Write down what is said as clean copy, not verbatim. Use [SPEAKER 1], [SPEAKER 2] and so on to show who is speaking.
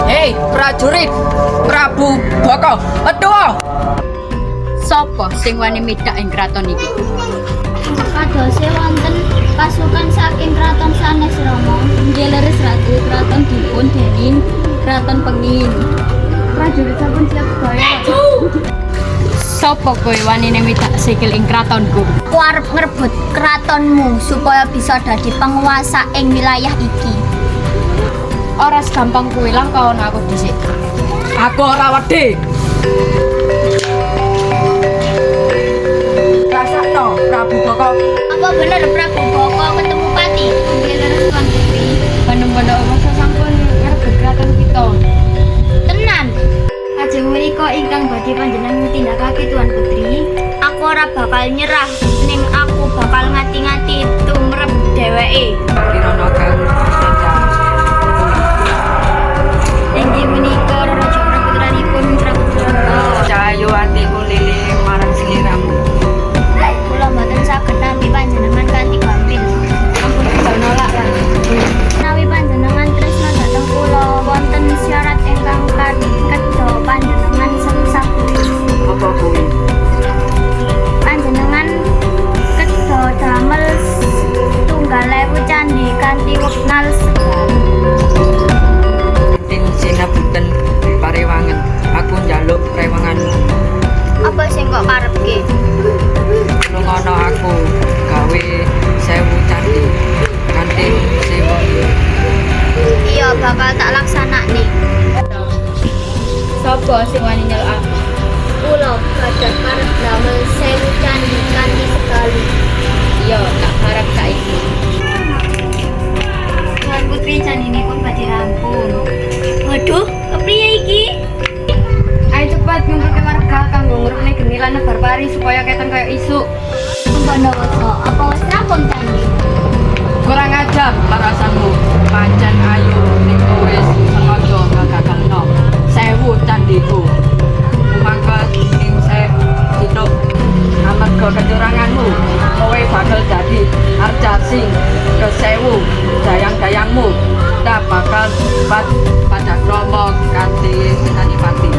[SPEAKER 1] Hei, prajurit Prabu Baka, Petua.
[SPEAKER 2] Sopo sing wani midak ing kraton iki?
[SPEAKER 3] Kadose wonten pasukan saking kraton sanes Rama, inggih leres ratu kraton dipun dening kraton Pengin. Prajurit sampun siap gaya.
[SPEAKER 2] Sopo kowe wani midak sikil ing kratonku?
[SPEAKER 3] Aku arep ngrebut kratonmu supaya bisa dadi penguasa ing wilayah iki.
[SPEAKER 2] Ora segampang kuwi lang kaon aku dhisik.
[SPEAKER 1] Aku ora wedi. Rasakno Prabu Baka.
[SPEAKER 3] Apa bener Prabu Baka ketemu Pati? Inggih leres Tuan Putri.
[SPEAKER 2] Bener-bener masa sampun ngrebut kraton kita.
[SPEAKER 3] Tenan.
[SPEAKER 4] Ajeng menika ingkang badhe panjenengan tindakake Tuan Putri.
[SPEAKER 3] Aku ora bakal nyerah, ning aku bakal ngati-ngati tumrep dheweke.
[SPEAKER 1] Kirana kang
[SPEAKER 4] Inggih menika Raja Praputranipun Prabu Baka.
[SPEAKER 1] cahayu atiku lili marang sliramu.
[SPEAKER 3] Kula mboten saged nampi panjenengan kanthi gampil.
[SPEAKER 4] Ampun tidak nolak Ran.
[SPEAKER 3] Menawi panjenengan tresna dhateng kula, wonten syarat ingkang kedha panjenengan semisah.
[SPEAKER 1] Apa kuwi?
[SPEAKER 3] Panjenengan kedha damel 1.000 candhi kanthi weknal segar.
[SPEAKER 1] Penting sinebuten parewangan. Aku njaluk rewanganmu.
[SPEAKER 3] Apa sing kok karepke?
[SPEAKER 1] Lungono aku gawe 1000 candi kanthi sewu.
[SPEAKER 3] Iya bakal tak laksanakne.
[SPEAKER 2] Sopo sing wani nyeluk aku?
[SPEAKER 3] Kula gadah karep damel 1000 candhi kanthi sekali.
[SPEAKER 2] Iya, tak harap saiki.
[SPEAKER 4] Tuan Putri candinipun badhe rampung.
[SPEAKER 3] Waduh, kepriye iki?
[SPEAKER 4] Ayo cepat ngumpulke warga kanggo ngurupne gemilan nebar pari supaya keton kaya isuk.
[SPEAKER 3] Pandhawa, apa wis rampung candhi?
[SPEAKER 1] Kurang ajar parasanmu. Pancen ayu ning kowe sengaja ngagagalno 1000 candiku. Mangka ning hidup amarga kecuranganmu kowe bakal dadi arjasing ke 1000 dayang-dayangmu. Tak bakal pada kromo kanthi Senanipati.